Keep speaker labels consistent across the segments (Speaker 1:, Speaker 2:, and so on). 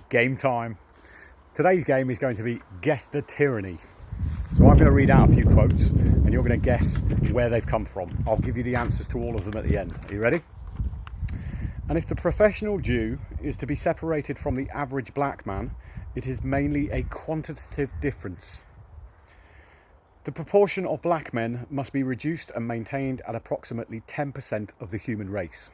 Speaker 1: game time. Today's game is going to be Guess the Tyranny. So I'm going to read out a few quotes and you're going to guess where they've come from. I'll give you the answers to all of them at the end. Are you ready? And if the professional Jew is to be separated from the average black man, it is mainly a quantitative difference. The proportion of black men must be reduced and maintained at approximately 10% of the human race.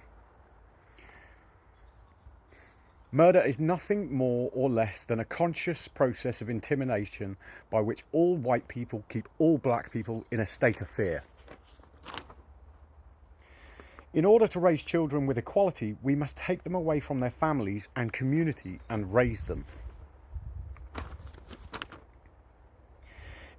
Speaker 1: Murder is nothing more or less than a conscious process of intimidation by which all white people keep all black people in a state of fear. In order to raise children with equality, we must take them away from their families and community and raise them.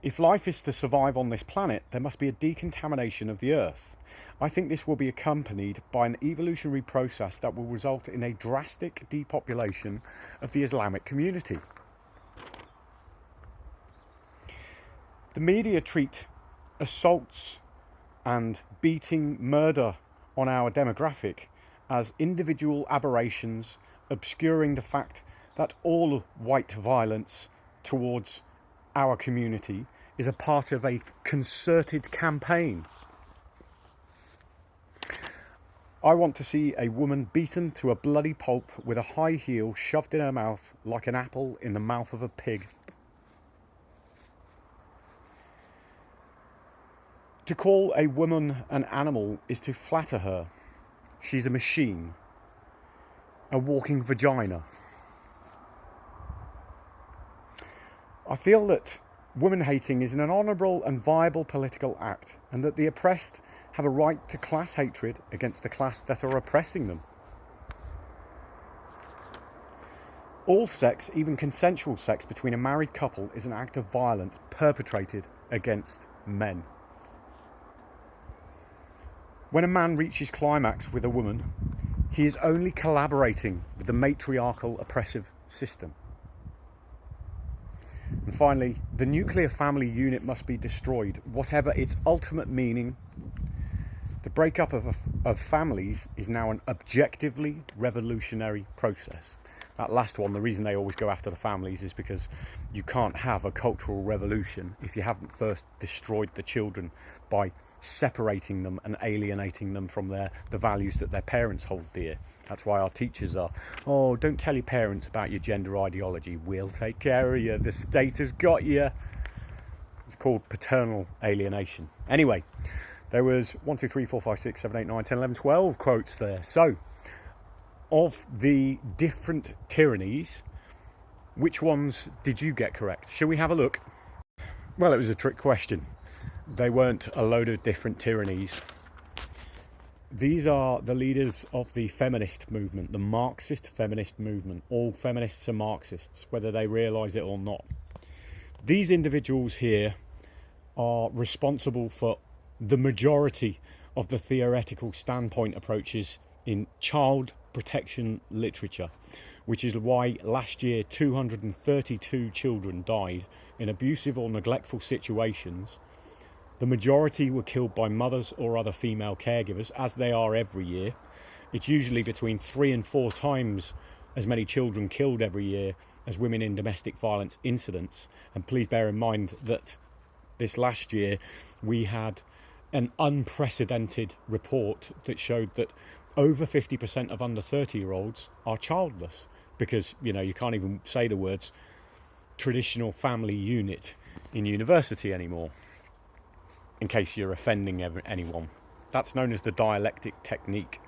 Speaker 1: If life is to survive on this planet, there must be a decontamination of the earth. I think this will be accompanied by an evolutionary process that will result in a drastic depopulation of the Islamic community. The media treat assaults and beating murder on our demographic as individual aberrations, obscuring the fact that all white violence towards our community is a part of a concerted campaign. I want to see a woman beaten to a bloody pulp with a high heel shoved in her mouth like an apple in the mouth of a pig. To call a woman an animal is to flatter her. She's a machine, a walking vagina. I feel that woman hating is an honourable and viable political act, and that the oppressed have a right to class hatred against the class that are oppressing them. All sex, even consensual sex between a married couple, is an act of violence perpetrated against men. When a man reaches climax with a woman, he is only collaborating with the matriarchal oppressive system. And finally, the nuclear family unit must be destroyed, whatever its ultimate meaning. The breakup of families is now an objectively revolutionary process. That last one, the reason they always go after the families is because you can't have a cultural revolution if you haven't first destroyed the children by separating them and alienating them from the values that their parents hold dear. That's why our teachers are, oh, don't tell your parents about your gender ideology. We'll take care of you. The state has got you. It's called paternal alienation. Anyway, there was 1, 2, 3, 4, 5, 6, 7, 8, 9, 10, 11, 12 quotes there. So, of the different tyrannies, which ones did you get correct? Shall we have a look? Well, it was a trick question. They weren't a load of different tyrannies. These are the leaders of the feminist movement, the Marxist feminist movement. All feminists are Marxists, whether they realise it or not. These individuals here are responsible for the majority of the theoretical standpoint approaches in child protection literature, which is why last year 232 children died in abusive or neglectful situations. The majority were killed by mothers or other female caregivers, as they are every year. It's usually between 3 and 4 times as many children killed every year as women in domestic violence incidents. And please bear in mind that this last year we had an unprecedented report that showed that over 50% of under 30-year-olds are childless because, you can't even say the words traditional family unit in university anymore, in case you're offending anyone. That's known as the dialectic technique.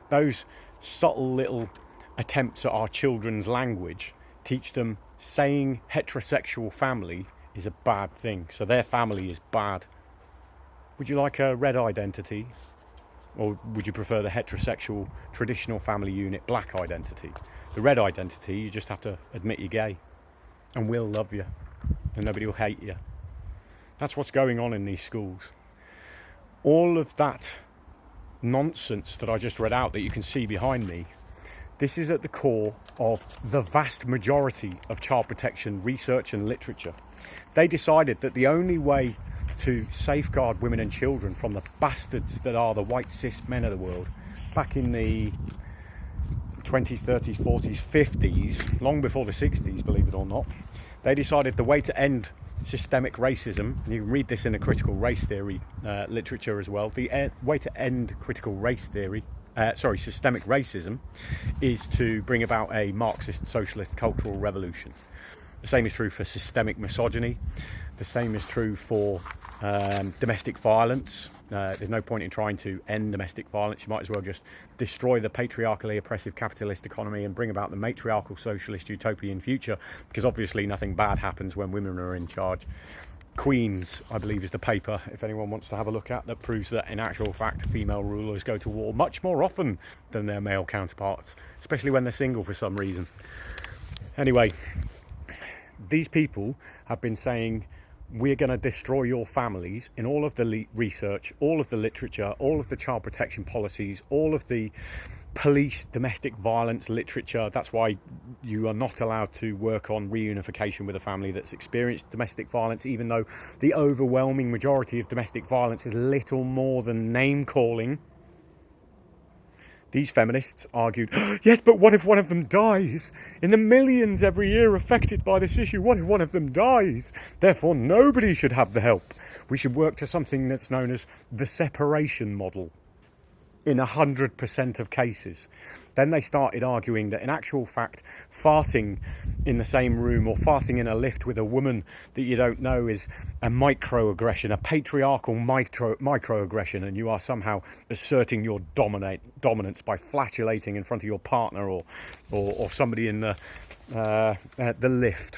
Speaker 1: Those subtle little attempts at our children's language teach them saying heterosexual family is a bad thing, so their family is bad. Would you like a red identity? Or would you prefer the heterosexual traditional family unit black identity? The red identity, you just have to admit you're gay and we'll love you and nobody will hate you. That's what's going on in these schools. All of that nonsense that I just read out that you can see behind me, this is at the core of the vast majority of child protection research and literature. They decided that the only way to safeguard women and children from the bastards that are the white cis men of the world back in the 20s, 30s, 40s, 50s, long before the 60s, believe it or not, they decided the way to end systemic racism, and you can read this in the critical race theory literature as well, the way to end critical race theory, systemic racism, is to bring about a Marxist socialist cultural revolution. The same is true for systemic misogyny. The same is true for domestic violence. There's no point in trying to end domestic violence. You might as well just destroy the patriarchally oppressive capitalist economy and bring about the matriarchal socialist utopian future, because obviously nothing bad happens when women are in charge. Queens, I believe, is the paper, if anyone wants to have a look at, that proves that in actual fact female rulers go to war much more often than their male counterparts, especially when they're single for some reason. Anyway, these people have been saying, we're going to destroy your families in all of the research, all of the literature, all of the child protection policies, all of the police domestic violence literature. That's why you are not allowed to work on reunification with a family that's experienced domestic violence, even though the overwhelming majority of domestic violence is little more than name calling. These feminists argued, yes, but what if one of them dies? In the millions every year affected by this issue, what if one of them dies? Therefore, nobody should have the help. We should work to something that's known as the separation model in 100% of cases. Then they started arguing that in actual fact, farting in the same room or farting in a lift with a woman that you don't know is a microaggression, a patriarchal microaggression, and you are somehow asserting your dominance by flatulating in front of your partner or somebody in the lift.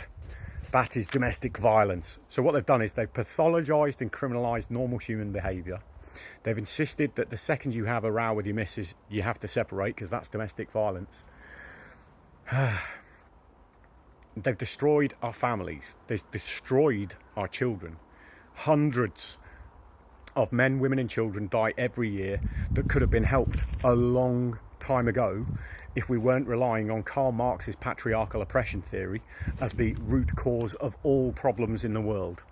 Speaker 1: That is domestic violence. So what they've done is they've pathologized and criminalized normal human behavior. They've insisted that the second you have a row with your missus, you have to separate, because that's domestic violence. They've destroyed our families. They've destroyed our children. Hundreds of men, women and children die every year that could have been helped a long time ago if we weren't relying on Karl Marx's patriarchal oppression theory as the root cause of all problems in the world.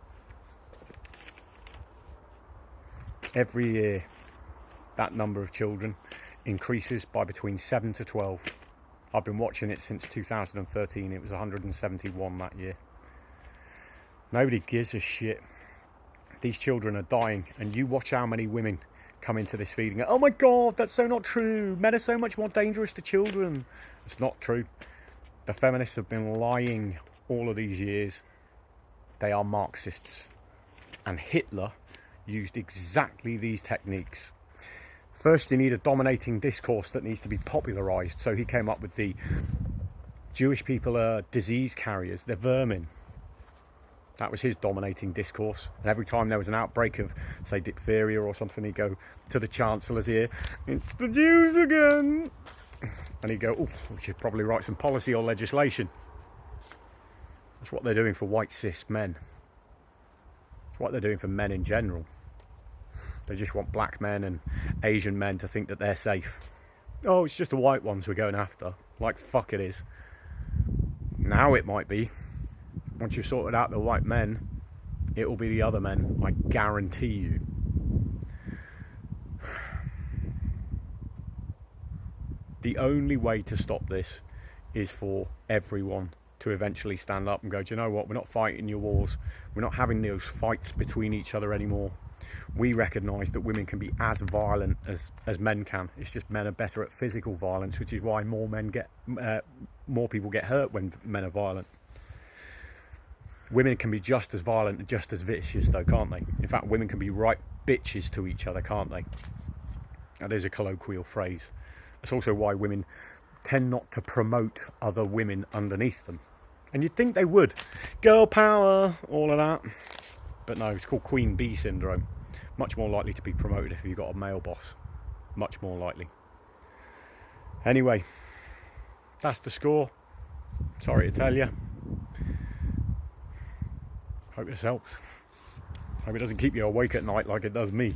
Speaker 1: Every year, that number of children increases by between 7 to 12. I've been watching it since 2013. It was 171 that year. Nobody gives a shit. These children are dying, and you watch how many women come into this feed and go, oh my God, that's so not true. Men are so much more dangerous to children. It's not true. The feminists have been lying all of these years. They are Marxists. And Hitler used exactly these techniques. First, you need a dominating discourse that needs to be popularized. So he came up with the Jewish people are disease carriers, they're vermin. That was his dominating discourse. And every time there was an outbreak of, say, diphtheria or something, he'd go to the Chancellor's ear, it's the Jews again. And he'd go, oh, we should probably write some policy or legislation. That's what they're doing for white cis men. It's what they're doing for men in general. They just want black men and Asian men to think that they're safe. Oh, it's just the white ones we're going after. Like, fuck it is. Now it might be. Once you've sorted out the white men, it will be the other men. I guarantee you. The only way to stop this is for everyone to eventually stand up and go, do you know what? We're not fighting your wars. We're not having those fights between each other anymore. We recognise that women can be as violent as men can. It's just men are better at physical violence, which is why more people get hurt when men are violent. Women can be just as violent and just as vicious, though, can't they? In fact, women can be right bitches to each other, can't they? That is a colloquial phrase. That's also why women tend not to promote other women underneath them. And you'd think they would. Girl power, all of that. But no, it's called Queen Bee syndrome. Much more likely to be promoted if you've got a male boss. Much more likely. Anyway, that's the score. Sorry to tell you. Hope this helps. Hope it doesn't keep you awake at night like it does me.